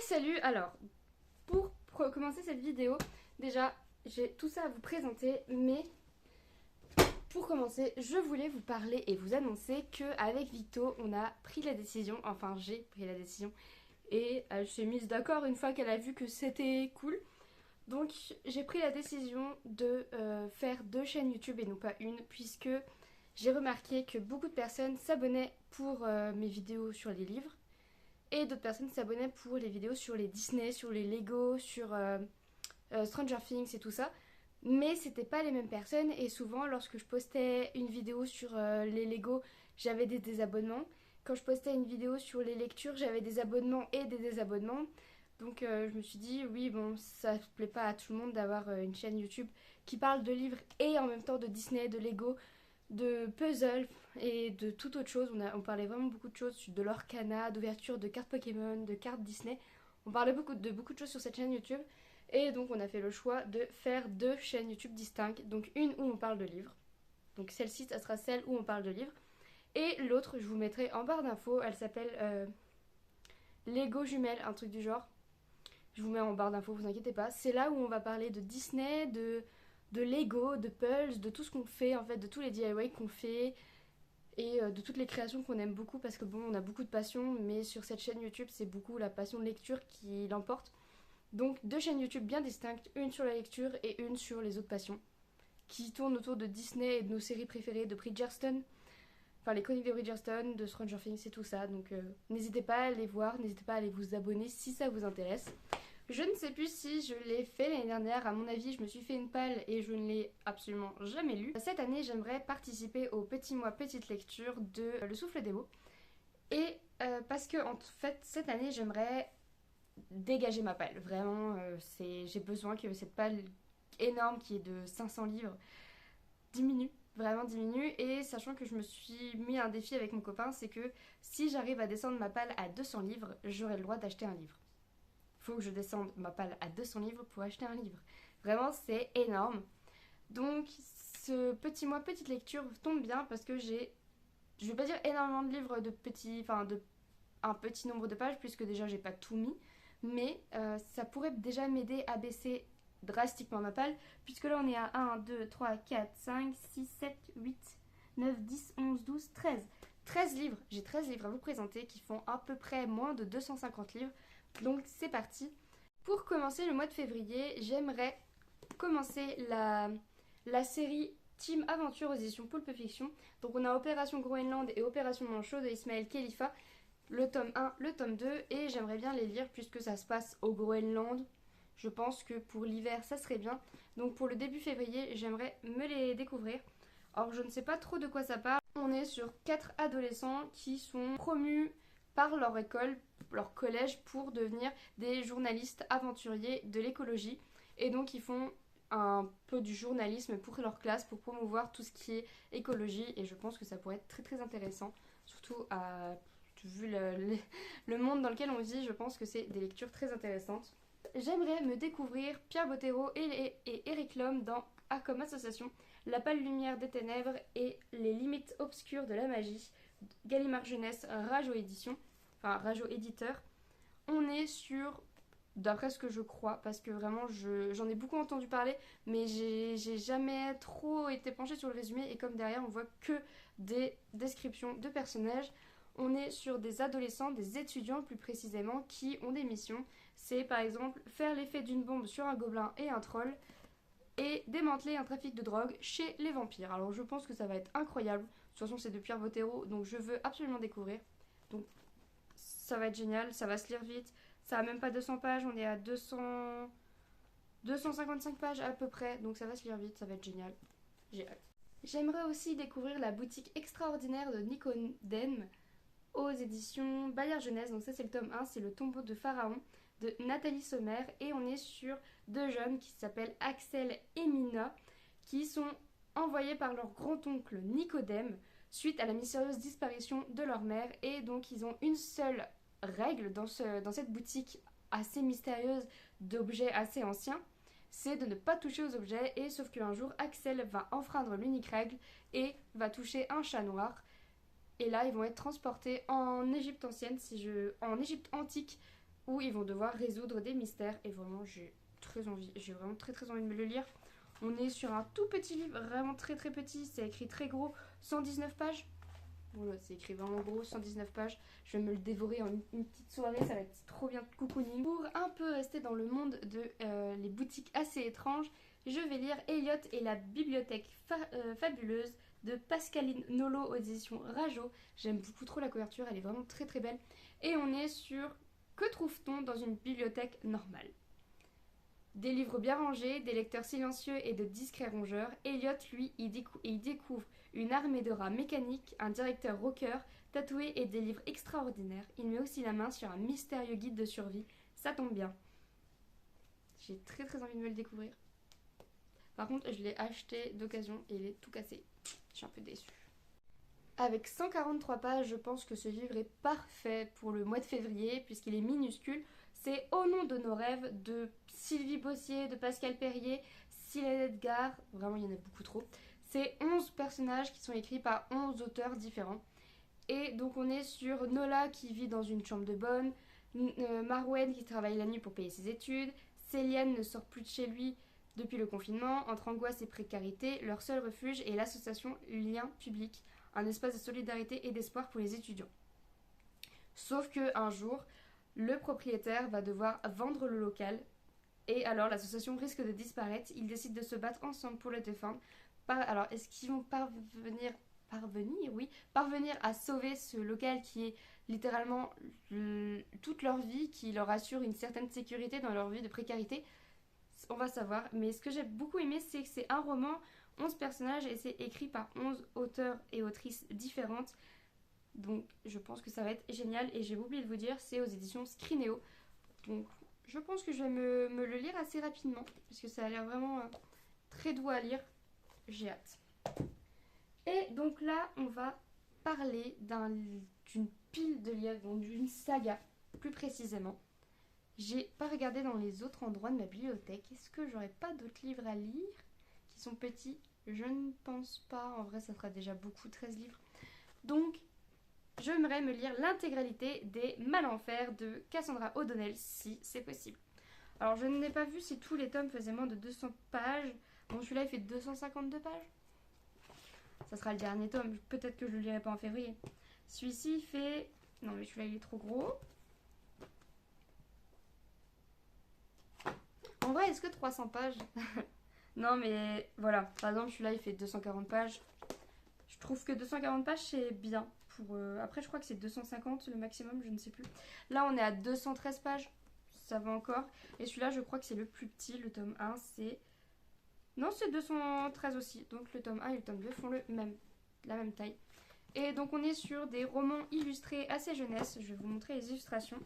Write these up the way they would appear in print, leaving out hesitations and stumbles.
Salut. Alors, pour commencer cette vidéo, déjà j'ai tout ça à vous présenter, mais pour commencer, je voulais vous parler et vous annoncer qu'avec Victo, on a pris la décision, enfin j'ai pris la décision, et elle s'est mise d'accord une fois qu'elle a vu que c'était cool. Donc j'ai pris la décision de faire 2 chaînes YouTube et non pas une, puisque j'ai remarqué que beaucoup de personnes s'abonnaient pour mes vidéos sur les livres, et d'autres personnes s'abonnaient pour les vidéos sur les Disney, sur les Lego, sur Stranger Things et tout ça. Mais c'était pas les mêmes personnes et souvent lorsque je postais une vidéo sur les Lego, j'avais des désabonnements. Quand je postais une vidéo sur les lectures, j'avais des abonnements et des désabonnements. Donc je me suis dit oui bon, ça ne plaît pas à tout le monde d'avoir une chaîne YouTube qui parle de livres et en même temps de Disney, de Lego, de puzzle et de toute autre chose. On parlait vraiment beaucoup de choses, de l'Orcana, d'ouverture de cartes Pokémon, de cartes Disney. On parlait beaucoup de choses sur cette chaîne YouTube. Et donc on a fait le choix de faire 2 chaînes YouTube distinctes. Donc une où on parle de livres. Donc celle-ci, ça sera celle où on parle de livres. Et l'autre, je vous mettrai en barre d'infos. Elle s'appelle Lego Jumelles, un truc du genre. Je vous mets en barre d'infos, vous inquiétez pas. C'est là où on va parler de Disney, de Lego, de Pulse, de tout ce qu'on fait en fait, de tous les DIY qu'on fait et de toutes les créations qu'on aime beaucoup parce que bon, on a beaucoup de passion, mais sur cette chaîne YouTube, c'est beaucoup la passion de lecture qui l'emporte. Donc 2 chaînes YouTube bien distinctes, une sur la lecture et une sur les autres passions, qui tournent autour de Disney et de nos séries préférées, de Bridgerton, enfin les chroniques de Bridgerton, de Stranger Things et tout ça. Donc n'hésitez pas à les voir, n'hésitez pas à aller vous abonner si ça vous intéresse. Je ne sais plus si je l'ai fait l'année dernière, à mon avis je me suis fait une palle et je ne l'ai absolument jamais lu. Cette année j'aimerais participer au petit mois petite lecture de Le Souffle des mots. Et parce que en fait cette année j'aimerais dégager ma palle. Vraiment, j'ai besoin que cette palle énorme qui est de 500 livres diminue, vraiment diminue. Et sachant que je me suis mis un défi avec mon copain, c'est que si j'arrive à descendre ma palle à 200 livres, j'aurai le droit d'acheter un livre. Faut que je descende ma palle à 200 livres pour acheter un livre. Vraiment, c'est énorme. Donc, ce petit mois petite lecture tombe bien parce que je vais pas dire énormément de livres de petits, enfin de un petit nombre de pages puisque déjà j'ai pas tout mis, mais ça pourrait déjà m'aider à baisser drastiquement ma palle puisque là on est à 1, 2, 3, 4, 5, 6, 7, 8, 9, 10, 11, 12, 13 livres. J'ai 13 livres à vous présenter qui font à peu près moins de 250 livres. Donc c'est parti. Pour commencer le mois de février, j'aimerais commencer la série Team Aventure aux éditions Pulp Fiction. Donc on a Opération Groenland et Opération Manchot de Ismaël Khalifa, le tome 1, le tome 2, et j'aimerais bien les lire puisque ça se passe au Groenland. Je pense que pour l'hiver ça serait bien. Donc pour le début février, j'aimerais me les découvrir. Alors je ne sais pas trop de quoi ça parle. On est sur 4 adolescents qui sont promus par leur école, leur collège pour devenir des journalistes aventuriers de l'écologie. Et donc ils font un peu du journalisme pour leur classe pour promouvoir tout ce qui est écologie. Et je pense que ça pourrait être très très intéressant. Surtout vu le monde dans lequel on vit, je pense que c'est des lectures très intéressantes. J'aimerais me découvrir Pierre Bottero et Eric Lhomme dans A comme association, La pâle lumière des ténèbres et Les limites obscures de la magie, Gallimard Jeunesse, Rajo Édition, enfin Rajo Éditeur. On est sur, d'après ce que je crois, parce que vraiment j'en ai beaucoup entendu parler, mais j'ai jamais trop été penchée sur le résumé, et comme derrière on voit que des descriptions de personnages, on est sur des adolescents, des étudiants plus précisément, qui ont des missions. C'est par exemple faire l'effet d'une bombe sur un gobelin et un troll, et démanteler un trafic de drogue chez les vampires. Alors je pense que ça va être incroyable. De toute façon c'est de Pierre Bottero, donc je veux absolument découvrir. Donc ça va être génial, ça va se lire vite. Ça a même pas 200 pages, on est à 255 pages à peu près, donc ça va se lire vite, ça va être génial. J'ai hâte. J'aimerais aussi découvrir La boutique extraordinaire de Nicodème aux éditions Bayard Jeunesse. Donc ça c'est le tome 1, c'est Le tombeau de Pharaon de Nathalie Sommer, et on est sur 2 jeunes qui s'appellent Axel et Mina qui sont envoyés par leur grand-oncle Nicodème suite à la mystérieuse disparition de leur mère, et donc ils ont une seule règle dans cette boutique assez mystérieuse d'objets assez anciens, c'est de ne pas toucher aux objets, et sauf qu'un jour Axel va enfreindre l'unique règle et va toucher un chat noir. Et là, ils vont être transportés en Égypte ancienne, en Égypte antique, où ils vont devoir résoudre des mystères. Et vraiment, j'ai vraiment très envie de me le lire. On est sur un tout petit livre, vraiment très petit, c'est écrit très gros, 119 pages. Voilà, c'est écrit vraiment gros, 119 pages. Je vais me le dévorer en une petite soirée, ça va être trop bien de cocooning. Pour un peu rester dans le monde de les boutiques assez étranges, je vais lire Elliot et la bibliothèque fabuleuse de Pascaline Nolo aux éditions Rajo. J'aime beaucoup trop la couverture, elle est vraiment très belle. Et on est sur Que trouve-t-on dans une bibliothèque normale? Des livres bien rangés, des lecteurs silencieux et de discrets rongeurs, Elliot, lui, y découvre une armée de rats mécaniques, un directeur rocker, tatoué et des livres extraordinaires. Il met aussi la main sur un mystérieux guide de survie. Ça tombe bien. J'ai très envie de me le découvrir. Par contre, je l'ai acheté d'occasion et il est tout cassé. Je suis un peu déçue. Avec 143 pages, je pense que ce livre est parfait pour le mois de février puisqu'il est minuscule. C'est Au nom de nos rêves de Sylvie Bossier, de Pascal Perrier, Cylène Edgar, vraiment il y en a beaucoup trop. C'est 11 personnages qui sont écrits par 11 auteurs différents. Et donc on est sur Nola qui vit dans une chambre de bonne, Marwen qui travaille la nuit pour payer ses études, Céliane ne sort plus de chez lui depuis le confinement, entre angoisse et précarité, leur seul refuge est l'association Lien Public, un espace de solidarité et d'espoir pour les étudiants. Sauf que un jour, le propriétaire va devoir vendre le local et alors l'association risque de disparaître. Ils décident de se battre ensemble pour le défendre. Alors, est-ce qu'ils vont parvenir à sauver ce local qui est littéralement toute leur vie, qui leur assure une certaine sécurité dans leur vie de précarité? On va savoir. Mais ce que j'ai beaucoup aimé, c'est que c'est un roman, 11 personnages et c'est écrit par 11 auteurs et autrices différentes. Donc je pense que ça va être génial. Et j'ai oublié de vous dire, c'est aux éditions Scrinéo. Donc je pense que je vais me le lire assez rapidement parce que ça a l'air vraiment très doux à lire. J'ai hâte. Et donc là, on va parler d'une pile de livres, donc d'une saga plus précisément. J'ai pas regardé dans les autres endroits de ma bibliothèque. Est-ce que j'aurais pas d'autres livres à lire qui sont petits? Je ne pense pas. En vrai, ça fera déjà beaucoup, 13 livres. Donc, j'aimerais me lire l'intégralité des Malenfer de Cassandra O'Donnell, si c'est possible. Alors, je n'ai pas vu si tous les tomes faisaient moins de 200 pages. Bon, celui-là, il fait 252 pages. Ça sera le dernier tome. Peut-être que je le lirai pas en février. Celui-ci, il fait... Non, mais celui-là, il est trop gros. En vrai, est-ce que 300 pages? Non, mais voilà. Par exemple, celui-là, il fait 240 pages. Je trouve que 240 pages, c'est bien. Après, je crois que c'est 250 le maximum, je ne sais plus. Là, on est à 213 pages. Ça va encore. Et celui-là, je crois que c'est le plus petit. Le tome 1, c'est... Non, c'est 213 aussi. Donc, le tome 1 et le tome 2 font la même taille. Et donc, on est sur des romans illustrés assez jeunesse. Je vais vous montrer les illustrations.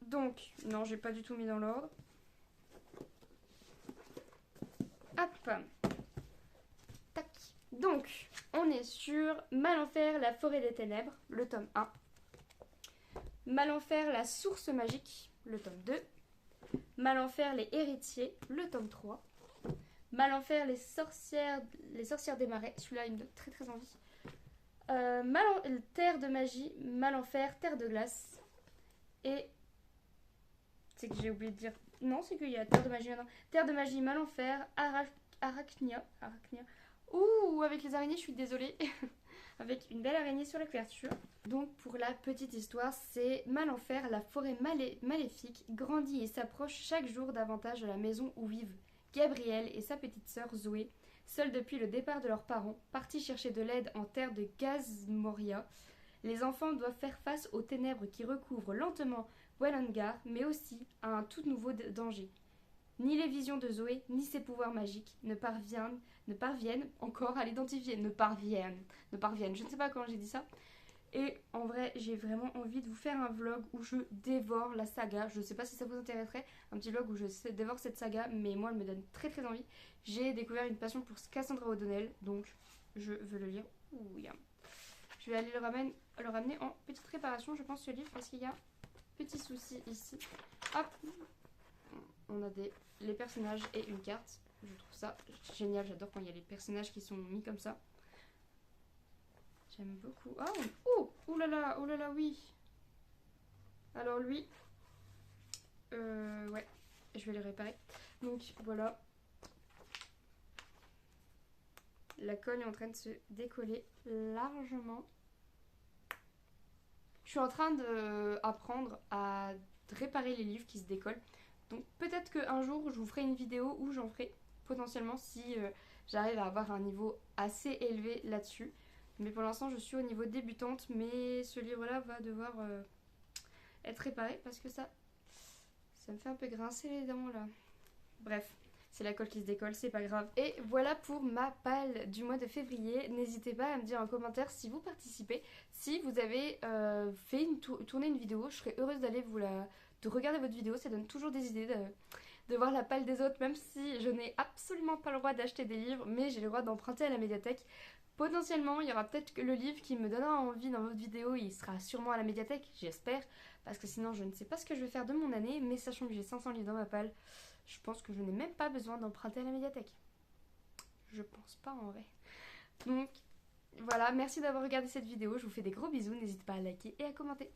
Donc, non, j'ai pas du tout mis dans l'ordre. Hop. Tac. Donc, on est sur Malenfer, la forêt des ténèbres, le tome 1. Malenfer, la source magique, le tome 2. Malenfer, les héritiers, le tome 3. Malenfer, les sorcières des marais, celui-là il me donne très envie. Terre de magie, Malenfer, terre de glace. Et c'est que j'ai oublié de dire. Non, c'est qu'il y a Terre de magie maintenant. Terre de magie, Malenfer, Arachnia. Ouh, avec les araignées, je suis désolée. Avec une belle araignée sur la couverture. Donc, pour la petite histoire, c'est Malenfer, la forêt maléfique, grandit et s'approche chaque jour davantage de la maison où vivent Gabrielle et sa petite sœur Zoé, seuls depuis le départ de leurs parents, partis chercher de l'aide en terre de Gazmoria. Les enfants doivent faire face aux ténèbres qui recouvrent lentement Welongar, mais aussi à un tout nouveau danger. Ni les visions de Zoé, ni ses pouvoirs magiques ne parviennent encore à l'identifier. Ne parviennent. Je ne sais pas comment j'ai dit ça. Et en vrai, j'ai vraiment envie de vous faire un vlog où je dévore la saga. Je ne sais pas si ça vous intéresserait, un petit vlog où je dévore cette saga, mais moi, elle me donne très envie. J'ai découvert une passion pour Cassandra O'Donnell, donc je veux le lire. Ouh, yeah. Je vais aller le ramener en petite réparation, je pense, ce livre, parce qu'il y a un petit souci ici. Hop, on a les personnages et une carte. Je trouve ça génial, j'adore quand il y a les personnages qui sont mis comme ça. J'aime beaucoup. Oh là là, oui. Alors lui, ouais, je vais le réparer. Donc voilà, la colle est en train de se décoller largement. Je suis en train d'apprendre à réparer les livres qui se décollent. Donc peut-être qu'un jour je vous ferai une vidéo où j'en ferai potentiellement si j'arrive à avoir un niveau assez élevé là-dessus. Mais pour l'instant je suis au niveau débutante, mais ce livre-là va devoir être réparé parce que ça me fait un peu grincer les dents là. Bref, c'est la colle qui se décolle, c'est pas grave. Et voilà pour ma palle du mois de février. N'hésitez pas à me dire en commentaire si vous participez, si vous avez tourné une vidéo. Je serais heureuse de regarder votre vidéo, ça donne toujours des idées de voir la palle des autres, même si je n'ai absolument pas le droit d'acheter des livres, mais j'ai le droit d'emprunter à la médiathèque. Potentiellement, il y aura peut-être que le livre qui me donnera envie dans votre vidéo, il sera sûrement à la médiathèque, j'espère, parce que sinon je ne sais pas ce que je vais faire de mon année, mais sachant que j'ai 500 livres dans ma palle, je pense que je n'ai même pas besoin d'emprunter à la médiathèque. Je pense pas en vrai. Donc voilà, merci d'avoir regardé cette vidéo, je vous fais des gros bisous, n'hésitez pas à liker et à commenter.